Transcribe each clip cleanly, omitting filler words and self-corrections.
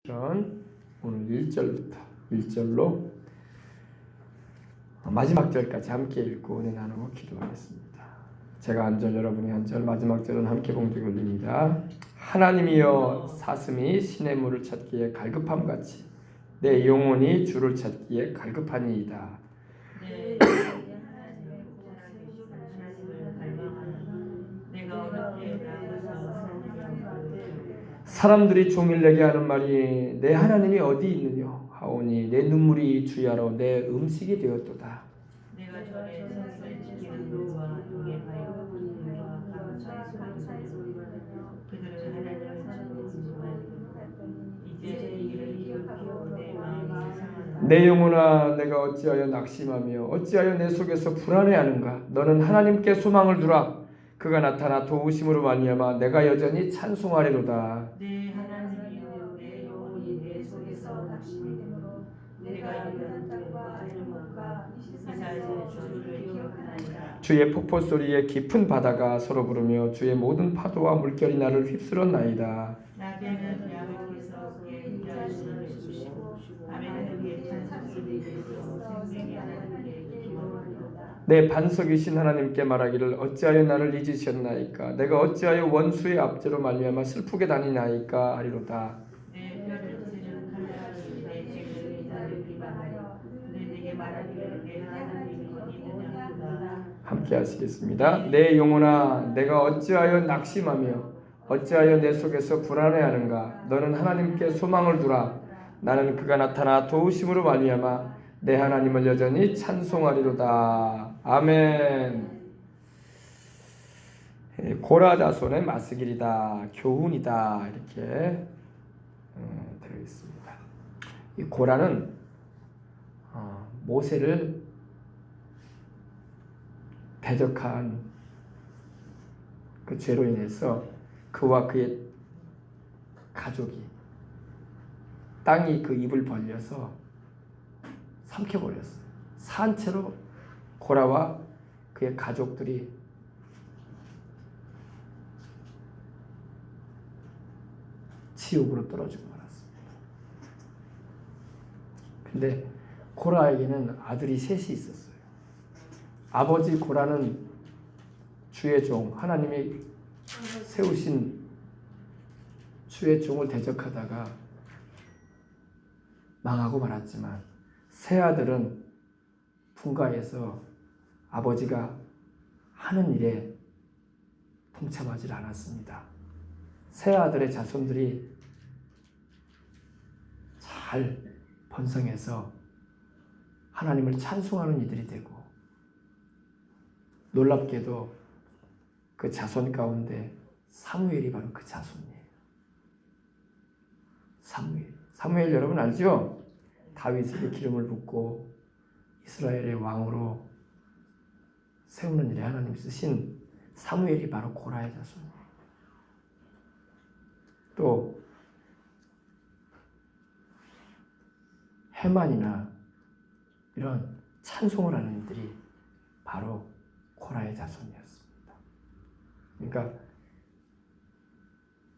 오늘 1절부터 1절로 마지막 절까지 함께 읽고 은혜 나누고 기도하겠습니다. 제가 한 절, 여러분이 한 절, 마지막 절은 함께 봉독 올립니다. 하나님이여, 사슴이 신의 물을 찾기에 갈급함같이 내 영혼이 주를 찾기에 갈급하니이다. 사람들이 종일 내게 하는 말이 내 하나님이 어디 있느냐 하오니 내 눈물이 주야로 내 음식이 되었도다. 내가 절에 서서 지키는 노와 용의 바위와 감사의 소리를 하며 그들은 하나님을 찾는지만 이제 이를 기억하고 내 마음이 상하다. 내 영혼아, 내가 어찌하여 낙심하며 어찌하여 내 속에서 불안해하는가? 너는 하나님께 소망을 두라. 그가 나타나 도우심으로 말미암아 내가 여전히 찬송하리로다. 내 하나님이여, 내 영혼이 내 속에서 낙심하므로 내가 이르는 땅과 이름과 이사야의 주를 기억하나이다. 주의 폭포 소리에 깊은 바다가 서로 부르며 주의 모든 파도와 물결이 나를 휩쓸었나이다. 낮에는 야훼께서 그의 일하심을 주시고 밤에는 그의 찬송이 내게서 생명이 하나님께 기도하리로다. 내 반석이신 하나님께 말하기를 어찌하여 나를 잊으셨나이까? 내가 어찌하여 원수의 압제로 말미암아 슬프게 다니나이까 하리로다. 내 뼈를 찌르는 칼날이 내 죄를 나를 비방하여 내게 말하기를 내 하나님이 어디 있느냐구나. 함께 하시겠습니다. 내 영혼아, 내가 어찌하여 낙심하며 어찌하여 내 속에서 불안해하는가? 너는 하나님께 소망을 두라. 나는 그가 나타나 도우심으로 말미암아 내 하나님을 여전히 찬송하리로다. 아멘. 고라 자손의 마스길이다, 교훈이다, 이렇게 되어 있습니다. 이 고라는 모세를 대적한 그 죄로 인해서 그와 그의 가족이 땅이 그 입을 벌려서 삼켜버렸어요. 산채로 고라와 그의 가족들이 지옥으로 떨어지고 말았습니다. 근데 고라에게는 아들이 셋이 있었어요. 아버지 고라는 주의 종, 하나님이 세우신 주의 종을 대적하다가 망하고 말았지만 세 아들은 분가해서 아버지가 하는 일에 동참하지 않았습니다. 세 아들의 자손들이 잘 번성해서 하나님을 찬송하는 이들이 되고, 놀랍게도 그 자손 가운데 사무엘이 바로 그 자손이에요. 사무엘 여러분 알죠? 다윗에게 기름을 붓고 이스라엘의 왕으로 세우는 일에 하나님 쓰신 사무엘이 바로 고라의 자손이에요. 또 헤만이나 이런 찬송을 하는 이들이 바로 고라의 자손이었습니다. 그러니까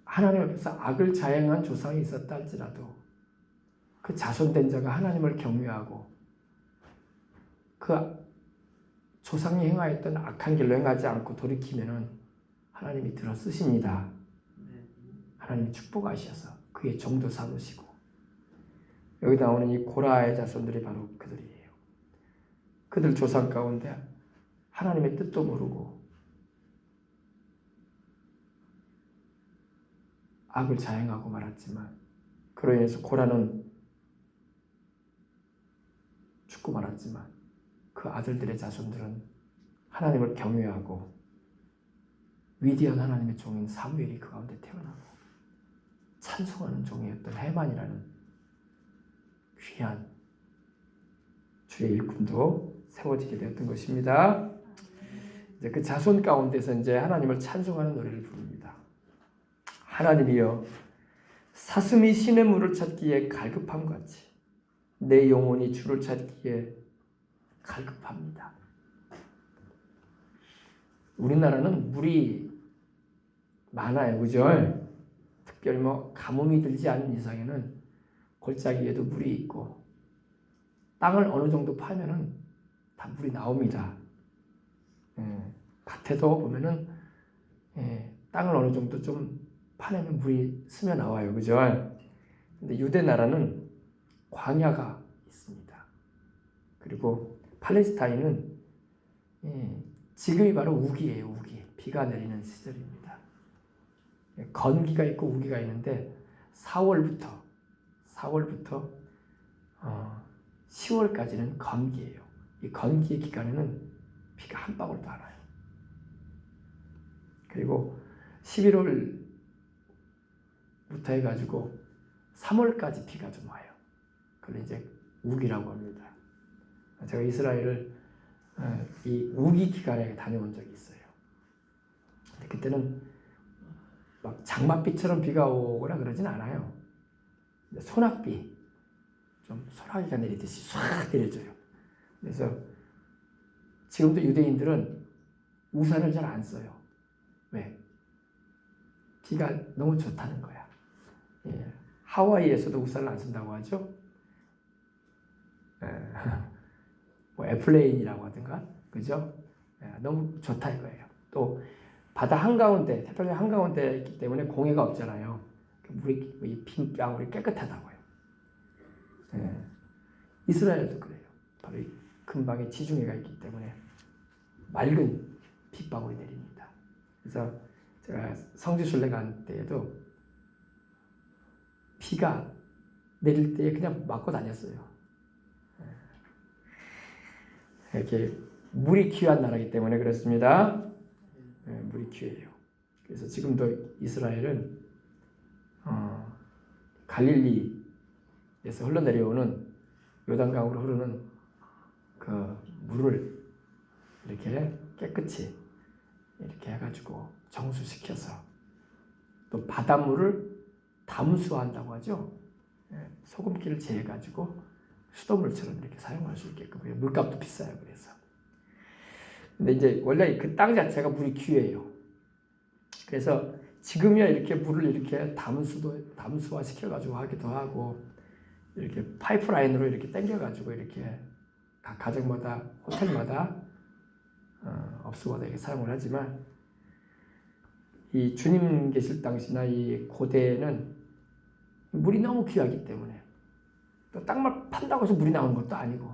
하나님 앞에서 악을 자행한 조상이 있었다 할지라도 그 자손된 자가 하나님을 경외하고 그 조상이 행하였던 악한 길로 행하지 않고 돌이키면은 하나님이 들어 쓰십니다. 하나님이 축복하셔서 그의 종도 삼으시고, 여기 나오는 이 고라의 자손들이 바로 그들이에요. 그들 조상 가운데 하나님의 뜻도 모르고 악을 자행하고 말았지만 그로 인해서 고라는 죽고 말았지만 그 아들들의 자손들은 하나님을 경외하고 위대한 하나님의 종인 사무엘이 그 가운데 태어나고 찬송하는 종이었던 헤만이라는 귀한 주의 일꾼도 세워지게 되었던 것입니다. 이제 그 자손 가운데서 이제 하나님을 찬송하는 노래를 부릅니다. 하나님이여, 사슴이 신의 물을 찾기에 갈급함같이 내 영혼이 주를 찾기에 갈급합니다. 우리나라는 물이 많아요, 그죠? 특별히 가뭄이 들지 않은 이상에는 골짜기 위에도 물이 있고 땅을 어느 정도 파면은 다 물이 나옵니다. 밭에도 보면은 땅을 어느 정도 좀 파내면 물이 스며 나와요. 그죠? 근데 유대 나라는 광야가 있습니다. 그리고 팔레스타인은 지금이 바로 우기예요. 우기. 비가 내리는 시절입니다. 건기가 있고 우기가 있는데 4월부터 10월까지는 건기예요. 이 건기의 기간에는 비가 한 방울도 안 와요. 그리고 11월부터 해가지고 3월까지 비가 좀 와요. 그걸 이제 우기라고 합니다. 제가 이스라엘을 이 우기 기간에 다녀온 적이 있어요. 근데 그때는 막 장맛비처럼 비가 오거나 그러진 않아요. 소낙비, 좀 소나기가 내리듯이 唰 내려줘요. 그래서 지금도 유대인들은 우산을 잘 안 써요. 왜? 비가 너무 좋다는 거야. 하와이에서도 우산을 안 쓴다고 하죠. 뭐 애플레인이라고 하든가, 그죠? 너무 좋다 이거예요. 또 바다 한가운데, 태평양 한가운데 있기 때문에 공해가 없잖아요. 물이, 이 빗방울이 깨끗하다고요. 이스라엘도 그래요. 바로 이 근방에 지중해가 있기 때문에 맑은 빗방울이 내립니다. 그래서 제가 성지순례 간 때에도 비가 내릴 때 그냥 맞고 다녔어요. 이렇게 물이 귀한 나라이기 때문에 그렇습니다. 물이 귀해요. 그래서 지금도 이스라엘은 갈릴리에서 흘러내려오는 요단강으로 흐르는 그 물을 이렇게 깨끗이 이렇게 해가지고 정수시켜서 또 바닷물을 담수한다고 하죠. 소금기를 제해가지고 수돗물처럼 이렇게 사용할 수 있게끔. 물값도 비싸요. 그래서. 근데 이제 원래 그 땅 자체가 물이 귀해요. 그래서 지금이야 이렇게 물을 이렇게 담수화 시켜가지고 하기도 하고 이렇게 파이프라인으로 이렇게 당겨가지고 이렇게 각 가정마다 호텔마다 업소마다 이렇게 사용을 하지만 이 주님 계실 당시나 이 고대에는 물이 너무 귀하기 때문에 또 땅만 판다고 해서 물이 나오는 것도 아니고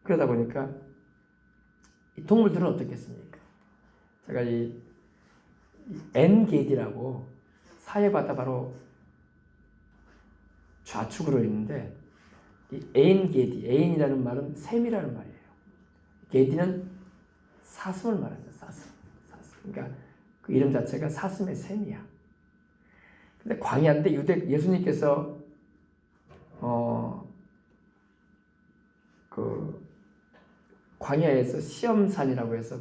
그러다 보니까 이 동물들은 어떻겠습니까? 제가 이 엔게디라고 사해바다 바로 좌측으로 있는데 이 에인게디, 에인이라는 말은 샘이라는 말이에요. 게디는 사슴을 말하죠. 사슴. 그러니까 그 이름 자체가 사슴의 샘이야. 근데 광야인데 예수님께서 그 광야에서 시험산이라고 해서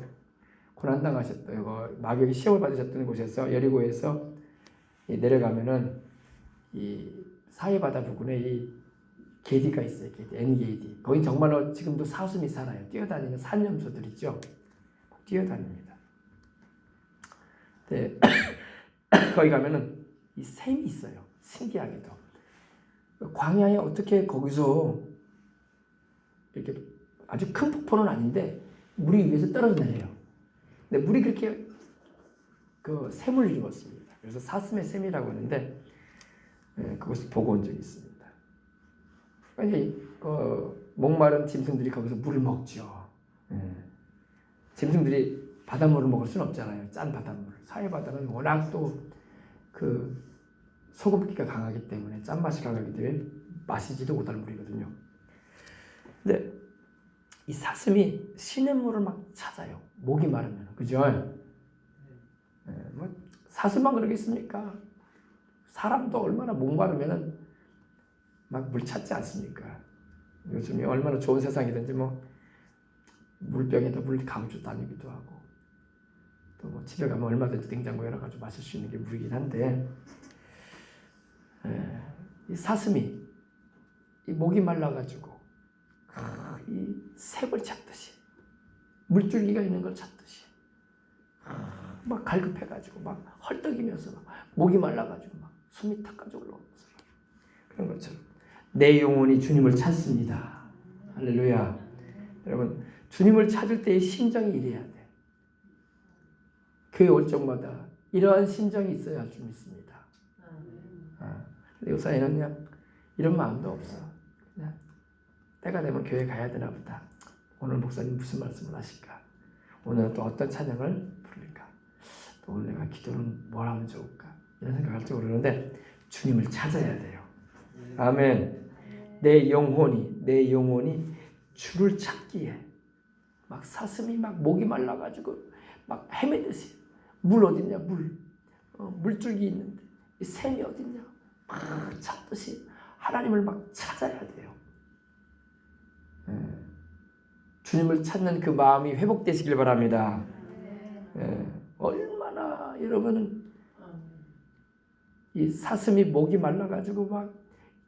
고난당하셨던 마귀에게 시험을 받으셨던 곳에서 여리고에서 내려가면은 이 사해바다 부근에 이 게디가 있어요. 게디, 엔게디. 거기 정말로 지금도 사슴이 살아요. 뛰어다니는 산염소들 있죠. 뛰어다닙니다. 네. 거기 가면은 이 샘이 있어요. 신기하게도. 광야에 어떻게 거기서 이렇게 아주 큰 폭포는 아닌데 물이 위에서 떨어져 내려요. 근데 물이 그렇게 그 샘을 이루었습니다. 그래서 사슴의 샘이라고 하는데 그것을 보고 온 적이 있습니다. 목마른 짐승들이 거기서 물을 먹죠. 짐승들이 바닷물을 먹을 수는 없잖아요. 짠 바닷물. 사해바다는 워낙 또 그 소금기가 강하기 때문에 짠맛이 강하기 때문에 마시지도 못할 물이거든요. 근데 이 사슴이 시냇물을 막 찾아요. 목이 마르면. 그죠? 뭐 사슴만 그러겠습니까? 사람도 얼마나 목마르면은 막 물 찾지 않습니까? 요즘이 얼마나 좋은 세상이든지 뭐 물병에다 물 감주 다니기도 하고 또 뭐 집에 가면 얼마든지 냉장고 열어가지고 마실 수 있는 게 물이긴 한데 이 사슴이 이 목이 말라가지고 이 샘을 찾듯이 물줄기가 있는 걸 찾듯이 막 갈급해가지고 막 헐떡이면서 막 목이 말라가지고 막 숨이 탁까지 올라오면서 그런 것처럼 내 영혼이 주님을 찾습니다. 할렐루야. 여러분 주님을 찾을 때의 심정이 이래야 돼. 교회 올 적마다 이러한 심정이 있어야 할 줄 믿습니다. 근데 요사이는 그냥 이런 마음도 없어. 그냥 때가 되면 교회 가야 되나 보다. 오늘 목사님 무슨 말씀을 하실까? 오늘은 또 어떤 찬양을 부를까? 또 오늘 내가 기도는 뭘 하면 좋을까? 이런 생각할 줄 모르는데 주님을 찾아야 돼요. 아멘. 내 영혼이 주를 찾기에 막 사슴이 막 목이 말라가지고 막 헤매듯이 물 어딨냐 물줄기 있는데 이 샘이 어딨냐 막 찾듯이 하나님을 막 찾아야 돼요. 주님을 찾는 그 마음이 회복되시길 바랍니다. 얼마나 여러분은 이 사슴이 목이 말라가지고 막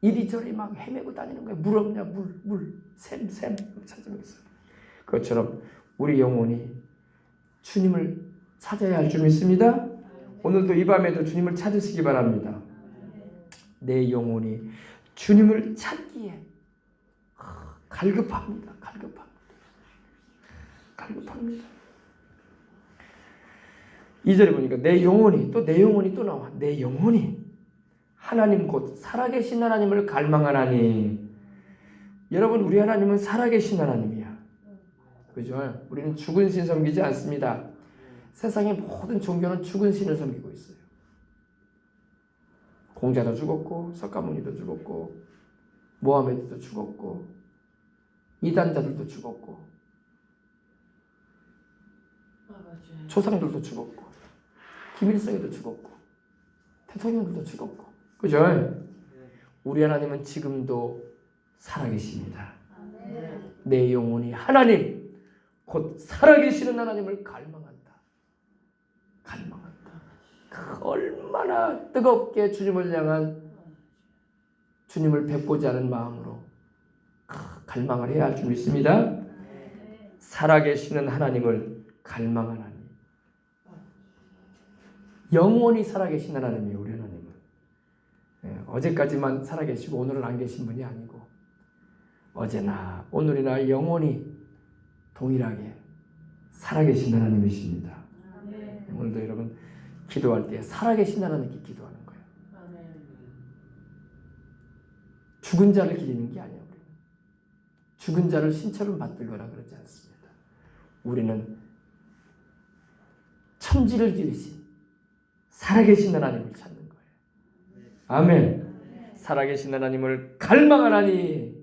이리저리 막 헤매고 다니는 거예요. 물 없냐 샘 찾으면서. 그것처럼 우리 영혼이 주님을 찾아야 할 줄 믿습니다. 오늘도 이 밤에도 주님을 찾으시기 바랍니다. 내 영혼이 주님을 찾기에 갈급합니다. 2절에 보니까 내 영혼이 또 나와. 내 영혼이 하나님 곧 살아계신 하나님을 갈망하나니. 여러분 우리 하나님은 살아계신 하나님이야. 그죠? 우리는 죽은 신 섬기지 않습니다. 세상의 모든 종교는 죽은 신을 섬기고 있어요. 공자도 죽었고 석가모니도 죽었고 모하메드도 죽었고 이단자들도 죽었고 조상들도 죽었고 김일성이도 죽었고 대통령들도 죽었고 그죠? 우리 하나님은 지금도 살아계십니다. 내 영혼이 하나님 곧 살아계시는 하나님을 갈망한다. 얼마나 뜨겁게 주님을 향한 주님을 뵙고자 하는 마음으로 갈망을 해야 할 줄 믿습니다. 살아계시는 하나님을 갈망하나니. 영원히 살아계신 하나님이에요. 우리 하나님은 어제까지만 살아계시고 오늘은 안 계신 분이 아니고 어제나 오늘이나 영원히 동일하게 살아계신 하나님이십니다. 오늘도 여러분 기도할 때 살아계신 하나님께 기도하는 거예요. 죽은 자를 기리는 게 아니에요. 우리는. 죽은 자를 신처럼 받들거나 그러지 않습니다. 우리는 천지를 지으신 살아계신 하나님을 찾는 거예요. 아멘. 살아계신 하나님을 갈망하나니.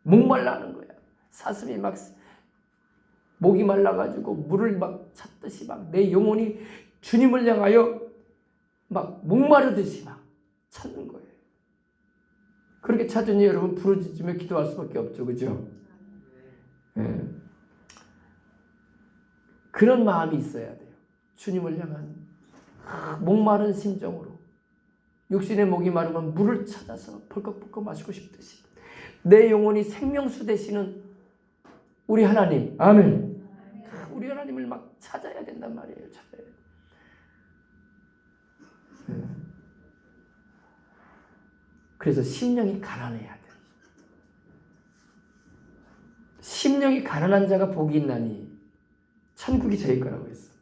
목말라 하는 거야. 사슴이 막 목이 말라가지고 물을 막 찾듯이 막 내 영혼이 주님을 향하여 막 목마르듯이 막 찾는 거예요. 그렇게 찾으니 여러분 부르짖으며 기도할 수밖에 없죠. 그죠? 그런 마음이 있어야 돼요. 주님을 향한 목마른 심정으로 육신의 목이 마르면 물을 찾아서 벌컥벌컥 마시고 싶듯이 내 영혼이 생명수 되시는 우리 하나님, 아멘. 우리 하나님을 막 찾아야 된단 말이에요. 찾아야 돼. 그래서 심령이 가난해야 돼. 심령이 가난한 자가 복이 있나니 천국이 저희 거라고 했어.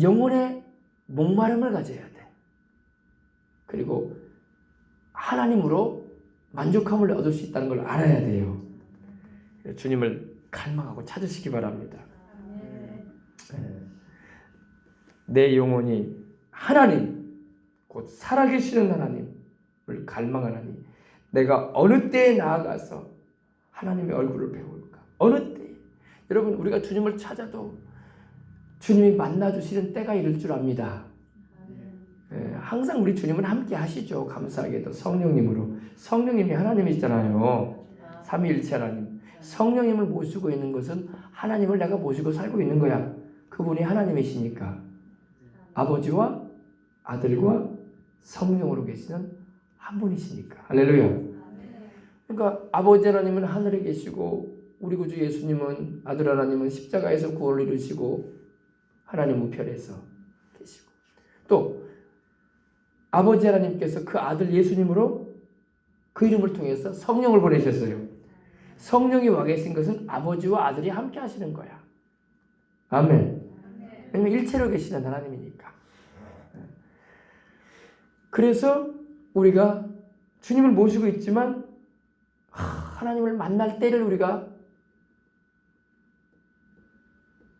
영혼의 목마름을 가져야 돼. 그리고 하나님으로 만족함을 얻을 수 있다는 걸 알아야 돼요. 주님을 갈망하고 찾으시기 바랍니다. 내 영혼이 하나님 곧 살아계시는 하나님을 갈망하나니 내가 어느 때에 나아가서 하나님의 얼굴을 배울까? 어느 때에? 여러분 우리가 주님을 찾아도 주님이 만나주시는 때가 이를 줄 압니다. 항상 우리 주님은 함께 하시죠. 감사하게도 성령님으로. 성령님이 하나님이시잖아요. 삼위일체 하나님. 성령님을 모시고 있는 것은 하나님을 내가 모시고 살고 있는 거야. 그분이 하나님이시니까. 아버지와 아들과 성령으로 계시는 한 분이시니까. 할렐루야. 그러니까 아버지 하나님은 하늘에 계시고 우리 구주 예수님은 아들 하나님은 십자가에서 구원을 이루시고 하나님 우편에서 계시고 또 아버지 하나님께서 그 아들 예수님으로 그 이름을 통해서 성령을 보내셨어요. 성령이 와 계신 것은 아버지와 아들이 함께 하시는 거야. 아멘. 왜냐면 일체로 계시는 하나님이니까. 그래서 우리가 주님을 모시고 있지만 하나님을 만날 때를 우리가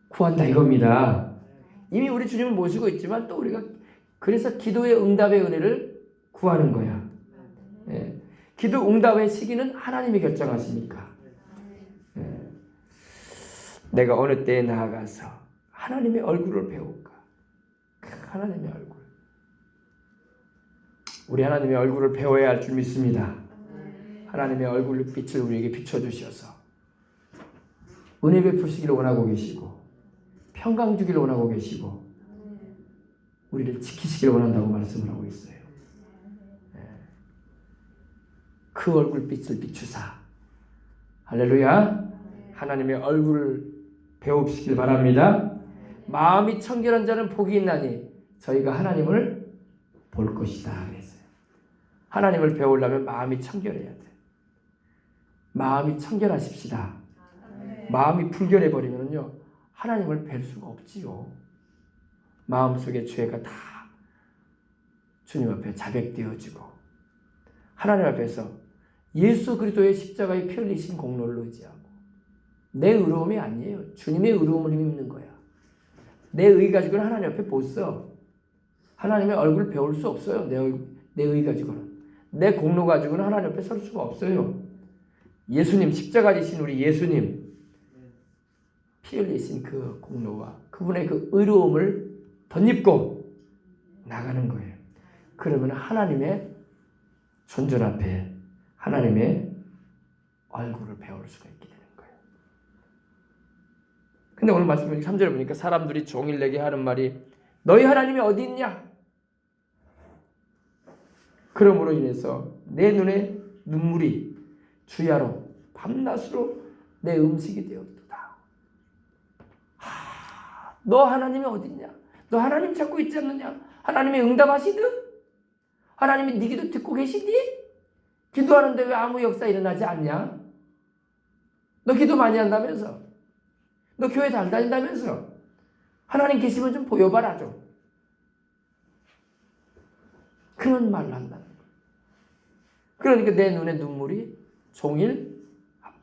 구한다 이겁니다. 이미 우리 주님을 모시고 있지만 또 우리가 그래서 기도의 응답의 은혜를 구하는 거야. 예. 기도 응답의 시기는 하나님이 결정하시니까. 예. 내가 어느 때에 나아가서 하나님의 얼굴을 배울까? 하나님의 얼굴. 우리 하나님의 얼굴을 배워야 할 줄 믿습니다. 하나님의 얼굴 빛을 우리에게 비춰주셔서 은혜 베푸시기를 원하고 계시고 평강 주기를 원하고 계시고 우리를 지키시기를 원한다고 말씀을 하고 있어요. 그 얼굴빛을 비추사 할렐루야 하나님의 얼굴을 배웁시길 바랍니다. 마음이 청결한 자는 복이 있나니 저희가 하나님을 볼 것이다 그랬어요. 하나님을 배우려면 마음이 청결해야 돼. 마음이 청결하십시다. 마음이 불결해 버리면요 하나님을 뵐 수가 없지요. 마음속에 죄가 다 주님 앞에 자백되어지고 하나님 앞에서 예수 그리스도의 십자가의 피 흘리신 공로를 의지하고 내 의로움이 아니에요. 주님의 의로움을 믿는 거야. 내 의 가지고는 하나님 앞에 못 서. 하나님의 얼굴을 배울 수 없어요. 내 의 가지고는. 내 공로 가지고는 하나님 앞에 설 수가 없어요. 예수님 십자가 지신 우리 예수님 피 흘리신 그 공로와 그분의 그 의로움을 덧입고 나가는 거예요. 그러면 하나님의 존전 앞에 하나님의 얼굴을 배울 수가 있게 되는 거예요. 근데 오늘 말씀 보니까 3절에 보니까 사람들이 종일 내게 하는 말이 너희 하나님이 어디 있냐? 그러므로 인해서 내 눈에 눈물이 주야로 밤낮으로 내 음식이 되었도다. 너 하나님이 어디 있냐? 너 하나님 찾고 있지 않느냐? 하나님이 응답하시듯? 하나님이 네 기도 듣고 계시니? 기도하는데 왜 아무 역사 일어나지 않냐? 너 기도 많이 한다면서? 너 교회 잘 다닌다면서? 하나님 계시면 좀 보여봐라 좀. 그런 말을 한다는 거예요. 그러니까 내 눈에 눈물이 종일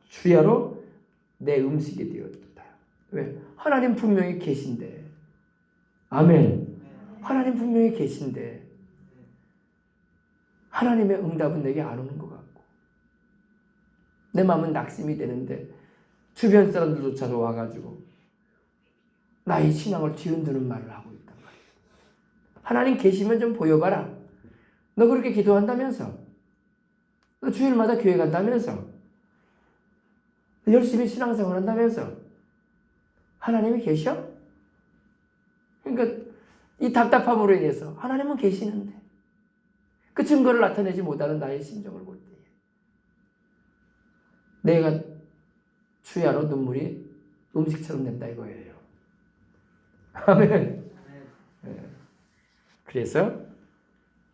주야로 내 음식이 되었다. 왜? 하나님 분명히 계신데. 아멘. 하나님 분명히 계신데 하나님의 응답은 내게 안 오는 것 같고 내 마음은 낙심이 되는데 주변 사람들조차도 와가지고 나의 신앙을 뒤흔드는 말을 하고 있단 말이에요. 하나님 계시면 좀 보여봐라. 너 그렇게 기도한다면서 너 주일마다 교회 간다면서 너 열심히 신앙생활 한다면서 하나님이 계셔? 그러니까 이 답답함으로 인해서 하나님은 계시는데 그 증거를 나타내지 못하는 나의 심정을 볼 때에 내가 주야로 눈물이 음식처럼 된다 이거예요. 아멘. 그래서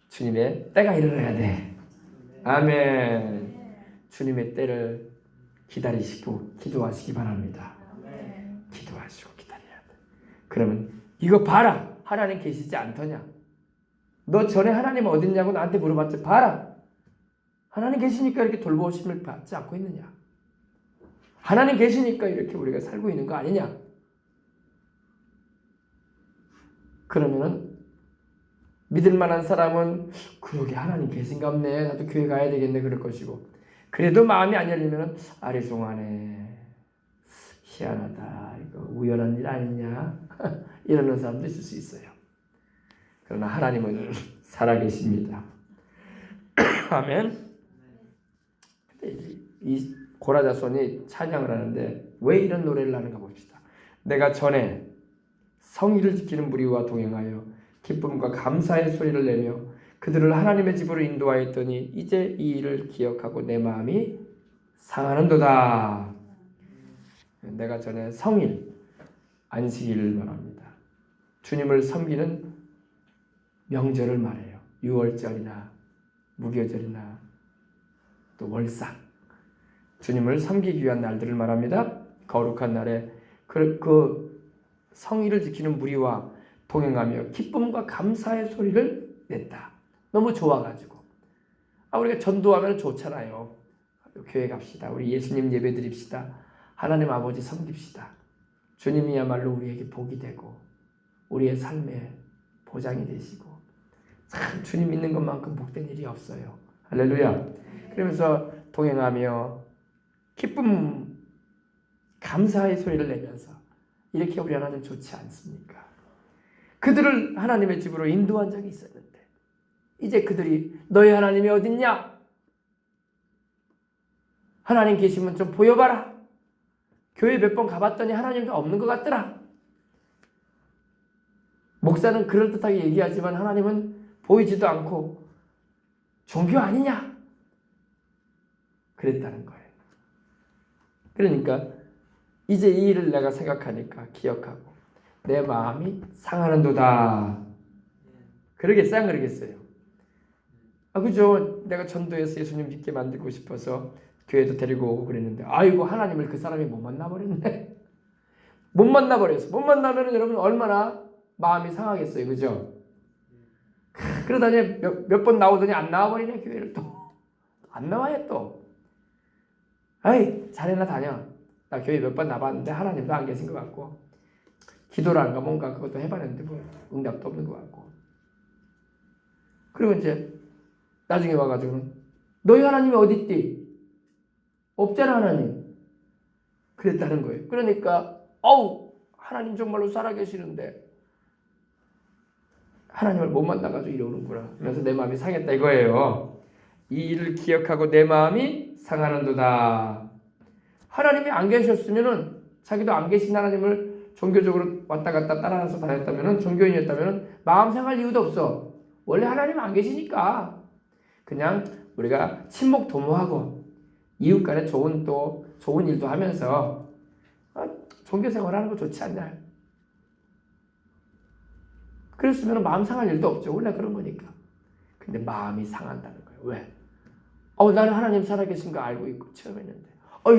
주님의 때가 일어나야 돼. 아멘. 주님의 때를 기다리시고 기도하시기 바랍니다. 기도하시고 기다려야 돼. 그러면 이거 봐라. 하나님 계시지 않더냐? 너 전에 하나님 어딨냐고 나한테 물어봤지. 봐라. 하나님 계시니까 이렇게 돌보심을 받지 않고 있느냐? 하나님 계시니까 이렇게 우리가 살고 있는 거 아니냐? 그러면은 믿을 만한 사람은 그러게 하나님 계신가 없네. 나도 교회 가야 되겠네 그럴 것이고 그래도 마음이 안 열리면은 아리송하네. 희한하다. 이거 우연한 일 아니냐? 이러는 사람도 있을 수 있어요. 그러나 하나님은 살아계십니다. 아멘. 이 고라자손이 찬양을 하는데 왜 이런 노래를 하는가 봅시다. 내가 전에 성의를 지키는 무리와 동행하여 기쁨과 감사의 소리를 내며 그들을 하나님의 집으로 인도하였더니 이제 이 일을 기억하고 내 마음이 상하는도다. 내가 전에 성일 안식일을 말합니다. 주님을 섬기는 명절을 말해요. 유월절이나 무교절이나 또 월삭, 주님을 섬기기 위한 날들을 말합니다. 거룩한 날에 그 성의를 지키는 무리와 동행하며 기쁨과 감사의 소리를 냈다. 너무 좋아가지고. 우리가 전도하면 좋잖아요. 교회 갑시다. 우리 예수님 예배 드립시다. 하나님 아버지 섬깁시다. 주님이야말로 우리에게 복이 되고 우리의 삶의 보장이 되시고 참 주님 믿는 것만큼 복된 일이 없어요. 할렐루야. 그러면서 동행하며 기쁨 감사의 소리를 내면서 이렇게 우리 하나님 좋지 않습니까? 그들을 하나님의 집으로 인도한 적이 있었는데 이제 그들이 너희 하나님이 어딨냐? 하나님 계시면 좀 보여봐라. 교회 몇 번 가봤더니 하나님도 없는 것 같더라. 목사는 그럴듯하게 얘기하지만 하나님은 보이지도 않고 종교 아니냐? 그랬다는 거예요. 그러니까 이제 이 일을 내가 생각하니까 기억하고 내 마음이 상하는도다. 그러겠어요? 안 그러겠어요? 그죠? 내가 전도해서 예수님 믿게 만들고 싶어서 교회도 데리고 오고 그랬는데 아이고 하나님을 그 사람이 못 만나버렸네. 못 만나버렸어. 못 만나면 여러분 얼마나 마음이 상하겠어요. 그죠? 그러다니 몇 번 나오더니 안 나와버리네. 교회를 또 안 나와요 또. 아이 자네나 다녀. 나 교회 몇 번 나봤는데 하나님도 안 계신 것 같고 기도라는가 뭔가 그것도 해봤는데 뭐 응답도 없는 것 같고. 그리고 이제 나중에 와가지고는 너희 하나님이 어디 있디? 없잖아 하나님. 그랬다는 거예요. 그러니까 하나님 정말로 살아계시는데 하나님을 못 만나가지고 이러는구나 하면서 내 마음이 상했다 이거예요. 이 일을 기억하고 내 마음이 상하는도다. 하나님이 안 계셨으면은 자기도 안 계신 하나님을 종교적으로 왔다 갔다 따라서 다녔다면은 종교인이었다면은 마음 상할 이유도 없어. 원래 하나님 안 계시니까 그냥 우리가 친목 도모하고 이웃 간에 좋은 일도 하면서 종교 생활하는 거 좋지 않냐. 그랬으면 마음 상할 일도 없죠. 원래 그런 거니까. 근데 마음이 상한다는 거예요. 왜? 나는 하나님 살아계신 거 알고 있고 체험했는데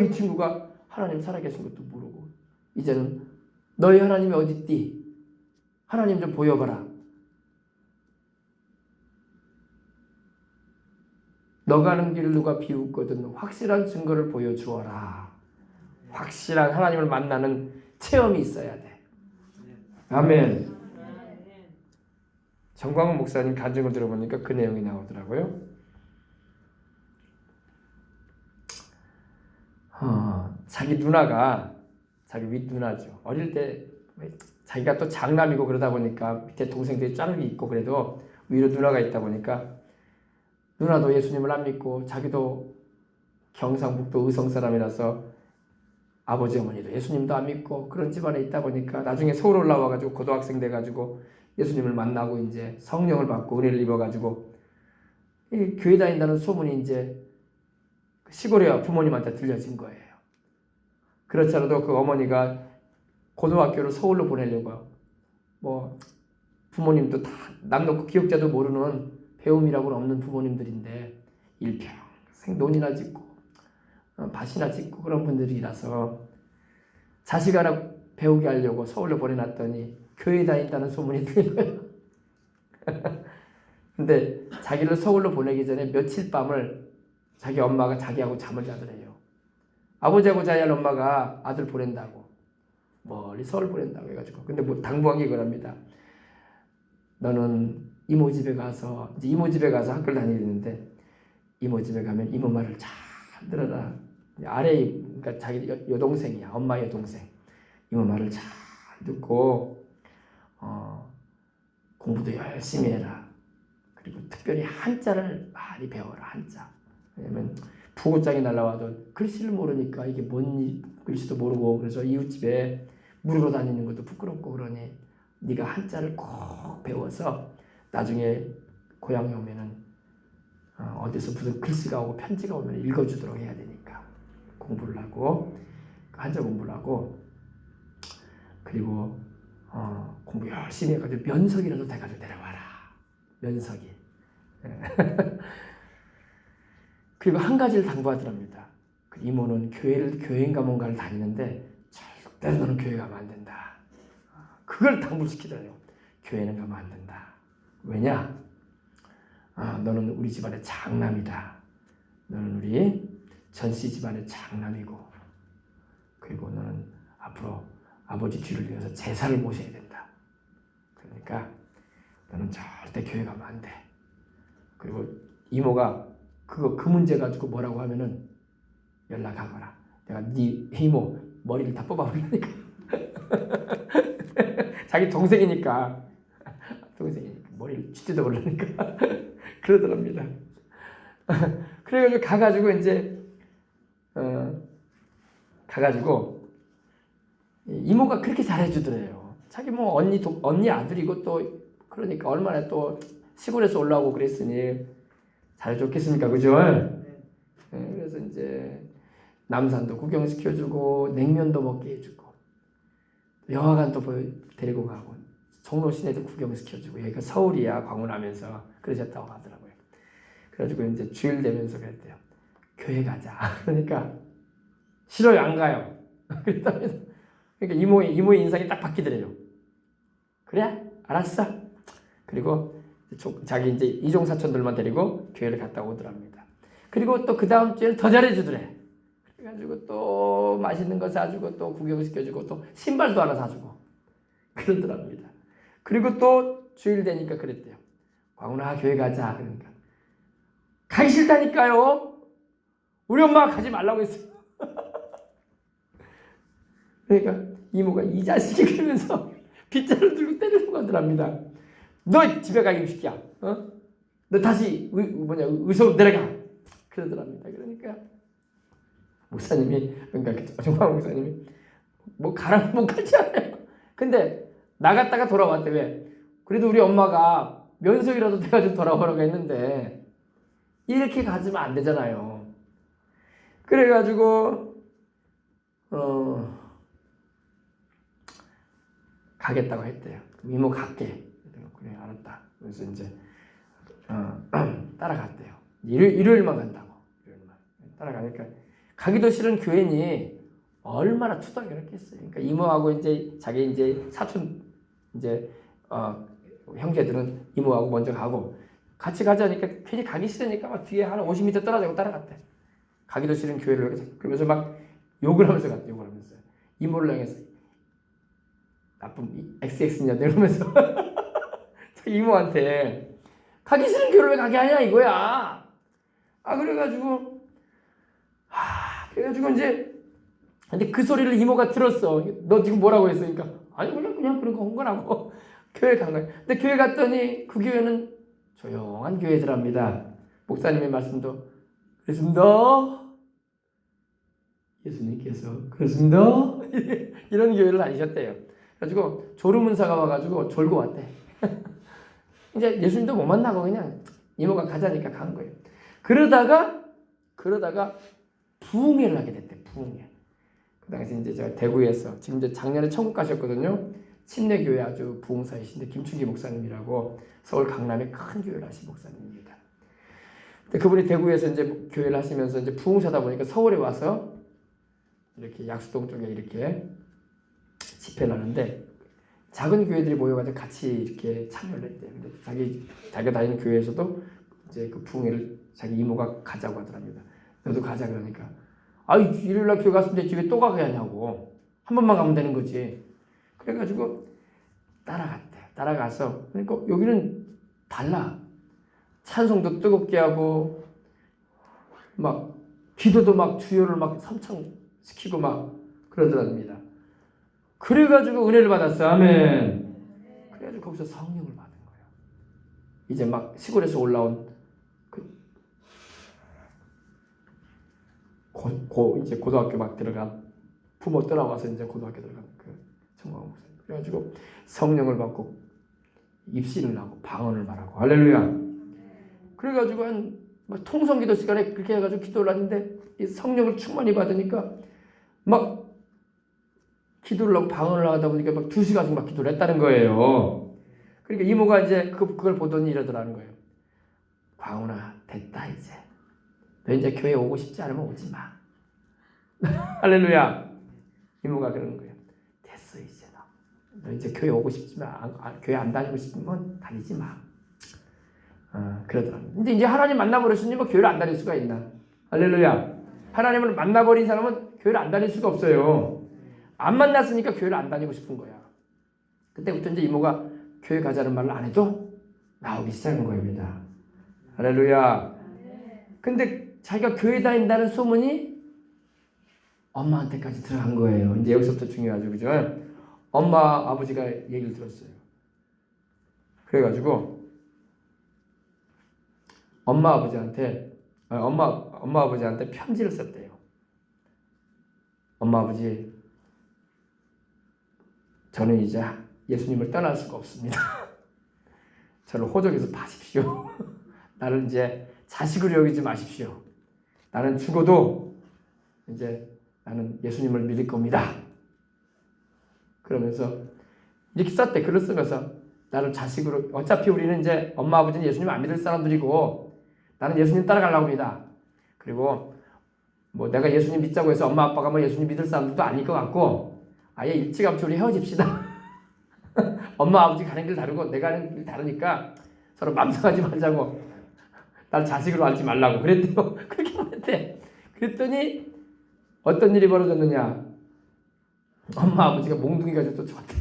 이 친구가 하나님 살아계신 것도 모르고 이제는 너희 하나님이 어디 있디? 하나님 좀 보여봐라. 너 가는 길을 누가 비웃거든 확실한 증거를 보여주어라. 확실한 하나님을 만나는 체험이 있어야 돼. 아멘. 정광훈 목사님 간증을 들어보니까 그 내용이 나오더라고요. 자기 누나가 자기 윗누나죠. 어릴 때 자기가 또 장남이고 그러다 보니까 밑에 동생들이 짝이 있고 그래도 위로 누나가 있다 보니까 누나도 예수님을 안 믿고 자기도 경상북도 의성 사람이라서 아버지 어머니도 예수님도 안 믿고 그런 집안에 있다 보니까 나중에 서울 올라와가지고 고등학생 돼가지고 예수님을 만나고 이제 성령을 받고 은혜를 입어가지고 교회 다닌다는 소문이 이제 시골에 부모님한테 들려진 거예요. 그렇지 않아도 그 어머니가 고등학교를 서울로 보내려고 뭐 부모님도 다 남 놓고 기억자도 모르는 배움이라고는 없는 부모님들인데 일평생 논이나 짓고 밭이나 짓고 그런 분들이라서 자식 하나 배우게 하려고 서울로 보내놨더니 교회 다닌다는 소문이 들린 거예요. 근데 자기를 서울로 보내기 전에 며칠 밤을 자기 엄마가 자기하고 잠을 자더래요. 아버지하고 자야 할 엄마가 아들 보낸다고 멀리 서울 보낸다고 해가지고 근데 뭐 당부한 게 이거랍니다. 너는 이모 집에 가서 학교를 다니는데 이모 집에 가면 이모 말을 잘 들어라. 아래 그러니까 자기 여동생이야. 엄마 여동생. 이모 말을 잘 듣고 공부도 열심히 해라. 그리고 특별히 한자를 많이 배워라. 한자. 왜냐면 부고장이 날라와도 글씨를 모르니까 이게 뭔 글씨도 모르고 그래서 이웃집에 물으러 다니는 것도 부끄럽고 그러니 네가 한자를 꼭 배워서 나중에 고향에 오면은 어디서 무슨 글씨가 오고 편지가 오면 읽어주도록 해야 되니까 공부를 하고 한자 공부를 하고 그리고 공부 열심히 해가지고 면석이라도 돼가지고 내려와라. 면석이 그리고 한 가지를 당부하더랍니다. 그 이모는 교회인가 뭔가를 다니는데 절대로 너는 교회 가면 안 된다. 그걸 당부시키더래요. 교회는 가면 안 된다. 왜냐? 너는 우리 집안의 장남이다. 너는 우리 전씨 집안의 장남이고, 그리고 너는 앞으로 아버지 뒤를 이어서 제사를 모셔야 된다. 그러니까 너는 절대 교회 가면 안 돼. 그리고 이모가 그 문제 가지고 뭐라고 하면은 연락하거라. 내가 네 이모 머리를 다 뽑아버리니까. 자기 동생이니까 머리를 쥐뜯어 버리니까 그러더랍니다. 그래가지고 가가지고 이제 가가지고 이모가 그렇게 잘해주더래요. 자기 뭐 언니 아들이고 또 그러니까 얼마나 또 시골에서 올라오고 그랬으니 잘해줬겠습니까, 그죠? 그래서 이제 남산도 구경시켜주고 냉면도 먹게 해주고 영화관도 데리고 가고 종로 시내도 구경시켜주고 여기가 서울이야 광운하면서 그러셨다고 하더라고요. 그래가지고 이제 주일 되면서 그랬대요. 교회 가자. 그러니까 싫어요, 안 가요. 그랬답니다. 그러니까 이모의 인상이 딱 바뀌더래요. 그래? 알았어. 그리고 자기 이제 이종 사촌들만 데리고 교회를 갔다 오더랍니다. 그리고 또 그 다음 주에는 더 잘해주더래. 그래가지고 또 맛있는 거 사주고 또 구경시켜주고 또 신발도 하나 사주고 그러더랍니다. 그리고 또 주일 되니까 그랬대요. 광훈아 교회 가자. 그러니까 가기 싫다니까요. 우리 엄마가 가지 말라고 했어요. 그러니까 이모가 이 자식이 그러면서 빗자루 들고 때리려고 하더랍니다. 너 집에 가 임식이야. 너 다시 의소 내려가. 그러더랍니다. 그러니까 목사님이 그러니까 정광 목사님이 뭐 가라면 못 가지 않아요. 근데 나갔다가 돌아왔대. 왜? 그래도 우리 엄마가 면석이라도 돼가지고 돌아오라고 했는데 이렇게 가지면 안 되잖아요. 그래가지고 가겠다고 했대요. 이모 갈게. 그래 알았다. 그래서 이제 따라갔대요. 일요일만 간다고. 일요일만 따라가니까 가기도 싫은 교인이 얼마나 투덜거렸겠어요. 그러니까 이모하고 이제 자기 이제 사촌 이제 형제들은 이모하고 먼저 가고 같이 가자니까 괜히 가기 싫으니까 막 뒤에 한 50m 떨어지고 따라갔대. 가기도 싫은 교회를 그러면서 막 욕을 하면서 갔대. 욕을 하면서 이모를 향해서 나쁜 XX냐 이러면서 이모한테 가기 싫은 교회를 왜 가게 하냐 이거야. 그래가지고 이제 근데 그 소리를 이모가 들었어. 너 지금 뭐라고 했어? 그러니까 아니 그냥 그런 거 흥건하고 교회 간 거야. 근데 교회 갔더니 그 교회는 조용한 교회더랍니다. 목사님의 말씀도 그렇습니다. 예수님께서 그렇습니다. 이런 교회를 다니셨대요. 그래가지고 졸음운사가 와가지고 졸고 왔대. 이제 예수님도 못 만나고 그냥 이모가 가자니까 간 거예요. 그러다가 부흥회를 하게 됐대. 부흥회. 그 당시 이제 제가 대구에서 지금 이제 작년에 천국 가셨거든요. 침례교회 아주 부흥사이신데 김충기 목사님이라고 서울 강남에 큰 교회를 하신 목사님입니다. 근데 그분이 대구에서 이제 교회를 하시면서 이제 부흥사다 보니까 서울에 와서 이렇게 약수동 쪽에 이렇게 집회를 하는데 작은 교회들이 모여가지고 같이 이렇게 참여를 했대요. 근데 자기가 다니는 교회에서도 이제 그 부흥회를 자기 이모가 가자고 하더랍니다. 너도 가자 그러니까 일요일날 교회 갔으면 되지 왜 또 가게 하냐고. 한 번만 가면 되는 거지. 그래가지고 따라갔대. 따라가서 그러니까 여기는 달라. 찬송도 뜨겁게 하고 막 기도도 막 주요를 막 삼창시키고 막 그러더랍니다. 그래가지고 은혜를 받았어. 아멘. 그래가지고 거기서 성령을 받은 거예요. 이제 막 시골에서 올라온 이제 고등학교 막 들어간 부모 떠나와서 이제 고등학교 들어간 그 청광 목사님. 그래가지고 성령을 받고 입신을 하고 방언을 말하고 할렐루야. 그래가지고 막 통성기도 시간에 그렇게 해가지고 기도를 하는데 이 성령을 충만히 받으니까 막 기도를 하고 방언을 하다 보니까 막 2시간 막 기도를 했다는 거예요. 그러니까 이모가 이제 그걸 보더니 이러더라는 거예요. 광훈아 됐다 이제. 너 이제 교회 오고 싶지 않으면 오지 마. 할렐루야. 이모가 그러는 거예요. 됐어 이제 너 이제 교회 오고 싶지만 교회 안 다니고 싶으면 다니지 마. 그러더라고요. 근데 이제 하나님 만나버렸으니 뭐 교회를 안 다닐 수가 있나? 할렐루야. 하나님을 만나버린 사람은 교회를 안 다닐 수가 없어요. 안 만났으니까 교회를 안 다니고 싶은 거야. 그때부터 이제 이모가 교회 가자는 말을 안 해도 나오기 시작한 겁니다. 할렐루야. 근데 자기가 교회 다닌다는 소문이 엄마한테까지 들어간 거예요. 이제 여기서부터 중요하죠. 그죠? 엄마, 아버지가 얘기를 들었어요. 그래가지고 엄마, 아버지한테 편지를 썼대요. 엄마, 아버지, 저는 이제 예수님을 떠날 수가 없습니다. 저를 호적에서 파십시오. 나를 이제 자식으로 여기지 마십시오. 나는 죽어도 이제 나는 예수님을 믿을 겁니다. 그러면서 이렇게 썼대. 글을 쓰면서 나를 자식으로, 어차피 우리는 이제 엄마 아버지는 예수님 안 믿을 사람들이고 나는 예수님 따라가려고 합니다. 그리고 뭐 내가 예수님 믿자고 해서 엄마 아빠가 뭐 예수님 믿을 사람들도 아닐 것 같고 아예 일찌감치 우리 헤어집시다. 엄마 아버지 가는 길 다르고 내가 가는 길 다르니까 서로 맘상하지 말자고. 날 자식으로 알지 말라고 그랬대요. 그렇게 말했대. 그랬더니 어떤 일이 벌어졌느냐. 엄마 아버지가 몽둥이 가지고 또 좋았대.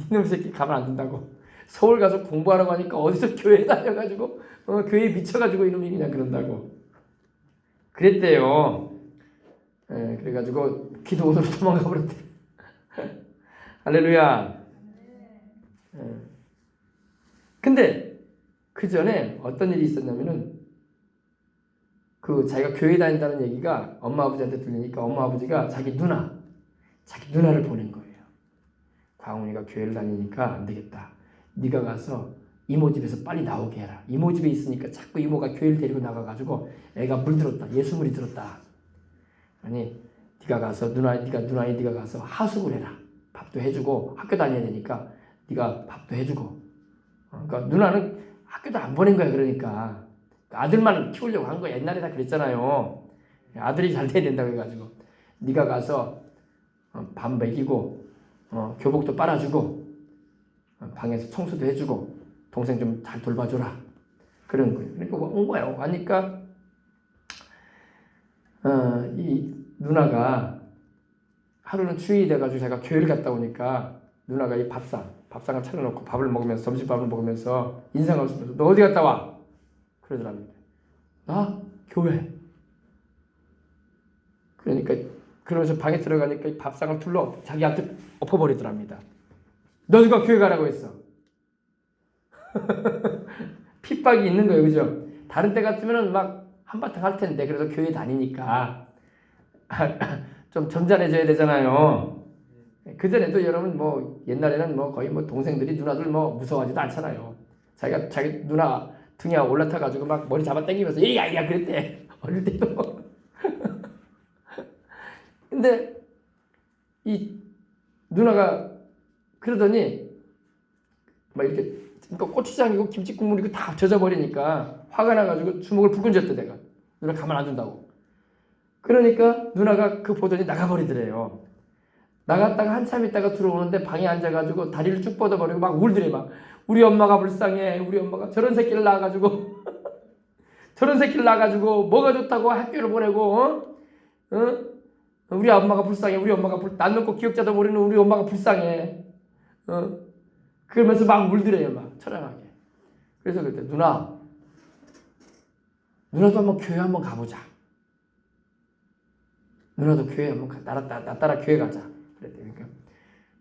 이놈 새끼 가만 안 둔다고. 서울 가서 공부하라고 하니까 어디서 교회 다녀가지고 교회에 미쳐가지고 이놈이 그냥 그런다고 그랬대요. 그래가지고 기도원으로 도망가 버렸대. 할렐루야. 근데 그 전에 어떤 일이 있었냐면은 그 자기가 교회 다닌다는 얘기가 엄마 아버지한테 들리니까 엄마 아버지가 자기 누나를 보낸 거예요. 광훈이가 교회를 다니니까 안 되겠다. 네가 가서 이모 집에서 빨리 나오게 해라. 이모 집에 있으니까 자꾸 이모가 교회를 데리고 나가가지고 애가 물들었다. 예수물이 들었다. 아니 네가 가서 네가 가서 하숙을 해라. 밥도 해주고 학교 다녀야 되니까 네가 밥도 해주고. 그러니까 누나는 학교도 안 보낸 거야. 그러니까 아들만 키우려고 한 거야. 옛날에 다 그랬잖아요. 아들이 잘 돼야 된다고 해가지고 네가 가서 밥 먹이고 교복도 빨아주고 방에서 청소도 해주고 동생 좀 잘 돌봐줘라. 그런 거예요. 그러니까 온 거예요. 하니까 이 누나가 하루는 주일이 돼가지고 제가 교회를 갔다 오니까 누나가 이 밥상을 차려놓고 밥을 먹으면서 점심밥을 먹으면서 인상을 쓰면서 너 어디 갔다 와? 그러더랍니다. 나 교회. 그러니까 그러면서 방에 들어가니까 이 밥상을 둘러 자기한테 엎어버리더랍니다. 너 누가 교회 가라고 했어? 핍박이 있는 거예요. 그죠? 다른 때 같으면 막 한바탕 할 텐데 그래도 교회 다니니까 좀 점잖해져야 되잖아요. 그전에도 여러분 뭐 옛날에는 뭐 거의 뭐 동생들이 누나들 뭐 무서워하지도 않잖아요. 자기 누나 등에 올라타 가지고 막 머리 잡아 당기면서 야야 그랬대. 어릴 때도. 근데 이 누나가 그러더니 막 이렇게 고추장이고 김치 국물이고 다 젖어 버리니까 화가 나가지고 주먹을 불끈 쥐었대. 내가 누나 가만 안 둔다고. 그러니까 누나가 그 보더니 나가버리더래요. 나갔다가 한참 있다가 들어오는데 방에 앉아가지고 다리를 쭉 뻗어버리고 막 울더래. 막 우리 엄마가 불쌍해. 우리 엄마가 저런 새끼를 낳아가지고 저런 새끼를 낳아가지고 뭐가 좋다고 학교를 보내고 우리 엄마가 불쌍해. 우리 엄마가 난 놓고 기억자도 모르는 우리 엄마가 불쌍해. 그러면서 막 울더래요. 막 처량하게. 그래서 그때 누나도 한번 교회 한번 가보자. 누나도 교회 한번 나 따라 교회 가자. 그랬대니까.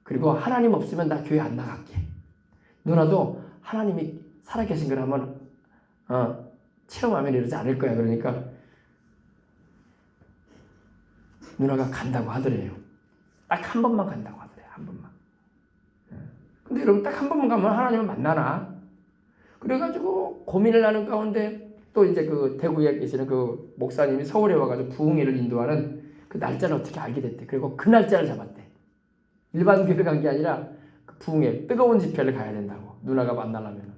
그리고 하나님 없으면 나 교회 안 나갈게. 누나도 하나님이 살아계신 걸 한번 체험하면 이러지 않을 거야. 그러니까 누나가 간다고 하더래요. 딱 한 번만 간다고 하더래요. 한 번만. 근데 여러분 딱 한 번만 가면 하나님을 만나나? 그래가지고 고민을 하는 가운데 또 이제 그 대구에 계시는 그 목사님이 서울에 와가지고 부흥회를 인도하는 그 날짜를 어떻게 알게 됐대. 그리고 그 날짜를 잡았대. 일반 교회 간 게 아니라 그 부흥회 뜨거운 집회를 가야 된다고. 누나가 만나려면.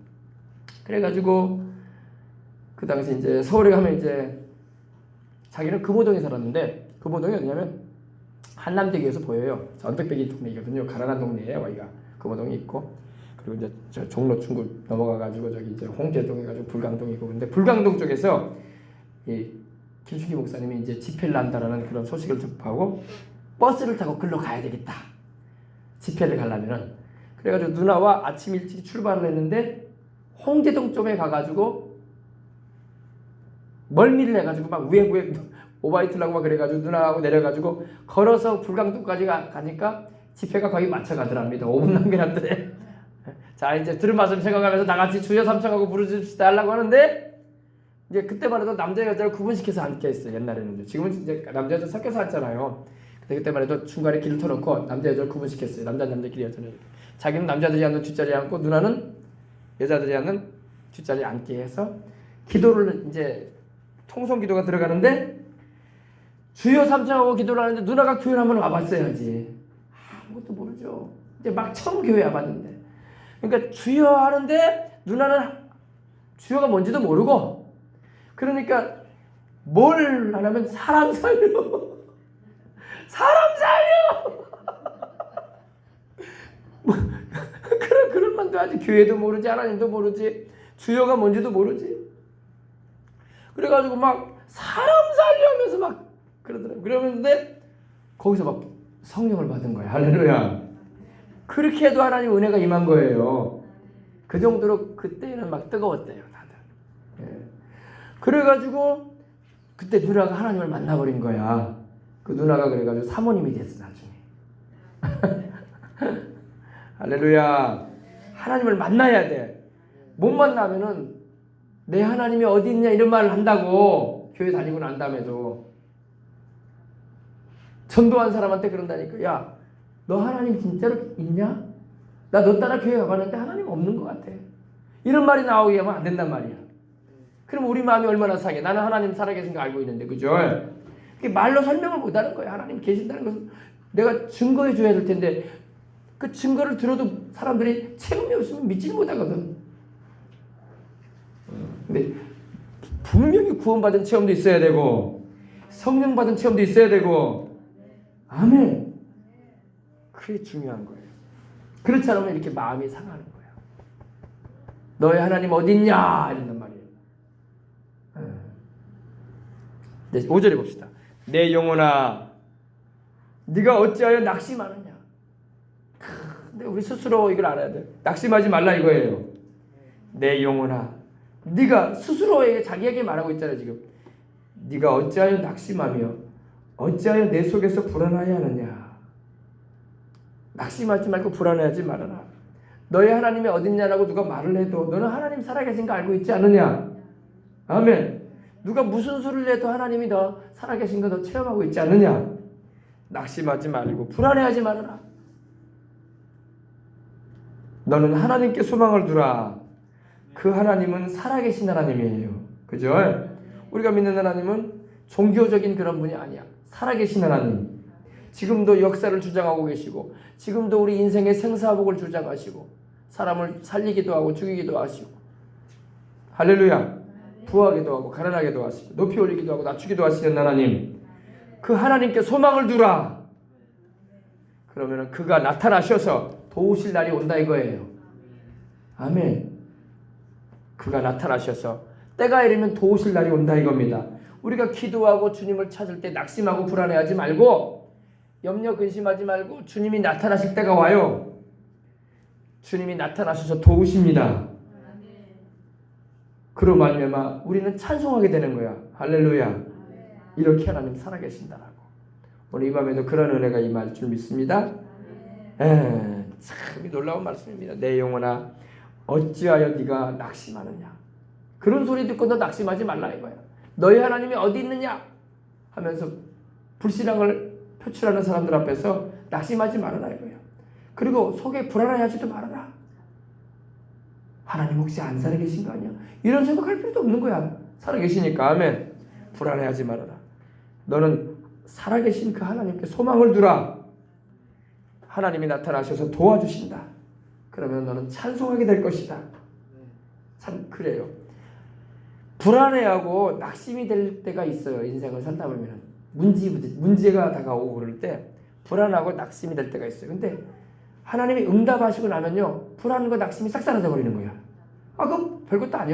그래가지고 그 당시 이제 서울에 가면 이제 자기는 금호동에 살았는데 금호동이 어디냐면 한남대교에서 보여요. 언덕배기 동네이거든요. 가난한 동네예요. 여기가 금호동이 있고 그리고 이제 저 종로 중구 넘어가가지고 저기 이제 홍제동 해가지고 불광동이고 근데 불광동 쪽에서 이 김충기 목사님이 이제 집회를 한다라는 그런 소식을 접하고 버스를 타고 글로 가야 되겠다. 집회를 가려면은 그래가지고 누나와 아침 일찍 출발을 했는데 홍제동 쪽에 가가지고 멀미를 해가지고 막 우액우액 오바이트를 하고 막 그래가지고 누나하고 내려가지고 걸어서 불광동까지 가니까 집회가 거의 맞춰가더랍니다. 5분 남겨놨더래. 자 이제 들은 말씀 생각하면서 다 같이 주여 삼창하고 부르짖읍시다 하려고 하는데 이제 그때만 해도 남자 여자를 구분시켜서 앉게 했어요. 옛날에는. 지금은 이제 남자 여자 섞여서 앉잖아요. 근데 그때만 해도 중간에 길을 터놓고 남자 여자를 구분시켰어요. 남자끼리 여자는. 자기는 남자들이 앉는 뒷자리에 앉고 누나는 여자들이 앉는 뒷자리에 앉게 해서 기도를 이제 통성 기도가 들어가는데 주여 삼창하고 기도를 하는데 누나가 교회를 한번 와봤어야지. 아무것도 모르죠. 이제 막 처음 교회 와봤는데. 그러니까 주여 하는데 누나는 주여가 뭔지도 모르고 그러니까 뭘 하냐면 사람 살려. 사람 살려. 그런 만도 하지. 교회도 모르지 하나님도 모르지 주여가 뭔지도 모르지. 그래가지고 막 사람 살려 하면서 막 그러더라고요. 그러는데 거기서 막 성령을 받은 거야. 할렐루야. 그렇게 해도 하나님 은혜가 임한 거예요. 그 정도로 그때는 막 뜨거웠대요. 다들. 예. 그래가지고 그때 누나가 하나님을 만나버린 거야. 그 누나가 그래가지고 사모님이 됐어 나중에. 할렐루야. 하나님을 만나야 돼. 못 만나면은 내 하나님이 어디 있냐 이런 말을 한다고. 교회 다니고 난 다음에도 전도한 사람한테 그런다니까. 야, 너 하나님 진짜로 있냐? 나 너 따라 교회 가봤는데 하나님 없는 것 같아. 이런 말이 나오게 하면 안 된단 말이야. 그럼 우리 마음이 얼마나 상해. 나는 하나님 살아계신 거 알고 있는데, 그죠? 그게 말로 설명을 못하는 거야. 하나님 계신다는 것은 내가 증거해 줘야 될 텐데 그 증거를 들어도 사람들이 체험이 없으면 믿지 못하거든. 근데 분명히 구원받은 체험도 있어야 되고 성령 받은 체험도 있어야 되고 아멘. 그게 중요한 거예요. 그렇지 않으면 이렇게 마음이 상하는 거예요. 너의 하나님 어디 있냐 이런단 말이에요. 네, 5절에 봅시다. 내 영혼아 네가 어찌하여 낙심하느냐. 근데 우리 스스로 이걸 알아야 돼. 낙심하지 말라 이거예요. 내 영혼아 네가 스스로에게 자기에게 말하고 있잖아요. 지금 네가 어찌하여 낙심하며 어찌하여 내 속에서 불안하여 하느냐. 낙심하지 말고 불안해하지 말아라. 너의 하나님이 어딨냐라고 누가 말을 해도 너는 하나님 살아계신 거 알고 있지 않느냐. 아멘. 누가 무슨 소리를 해도 하나님이 너 살아계신 거 너 체험하고 있지 않느냐. 낙심하지 말고 불안해하지 말아라. 너는 하나님께 소망을 두라. 그 하나님은 살아계신 하나님이에요. 그죠? 우리가 믿는 하나님은 종교적인 그런 분이 아니야. 살아계신 하나님. 지금도 역사를 주장하고 계시고 지금도 우리 인생의 생사복을 주장하시고 사람을 살리기도 하고 죽이기도 하시고 할렐루야. 부하기도 하고 가난하게도 하시고 높이 올리기도 하고 낮추기도 하시는 하나님. 그 하나님께 소망을 두라. 그러면 그가 나타나셔서 도우실 날이 온다 이거예요. 아멘. 그가 나타나셔서 때가 이르면 도우실 날이 온다 이겁니다. 우리가 기도하고 주님을 찾을 때 낙심하고 불안해하지 말고 염려 근심하지 말고 주님이 나타나실 때가 와요. 주님이 나타나셔서 도우십니다. 그로 말미암아 우리는 찬송하게 되는 거야. 할렐루야. 이렇게 하나님 살아계신다라고. 오늘 이 밤에도 그런 은혜가 임할 줄 믿습니다. 참 놀라운 말씀입니다. 내 영혼아 어찌하여 네가 낙심하느냐. 그런 소리 듣고 너 낙심하지 말라 이거야. 너희 하나님이 어디 있느냐 하면서 불신앙을 표출하는 사람들 앞에서 낙심하지 말아라 이거야. 그리고 속에 불안해하지도 말아라. 하나님 혹시 안 살아계신 거 아니야? 이런 생각할 필요도 없는 거야. 살아계시니까. 아멘. 불안해하지 말아라. 너는 살아계신 그 하나님께 소망을 두라. 하나님이 나타나셔서 도와주신다. 그러면 너는 찬송하게 될 것이다. 참 그래요. 불안해하고 낙심이 될 때가 있어요. 인생을 살다 보면 문제가 다가오고 그럴 때 불안하고 낙심이 될 때가 있어요. 근데 하나님이 응답하시고 나면요, 불안과 낙심이 싹 사라져 버리는 거야. 그럼 별것도 아니야.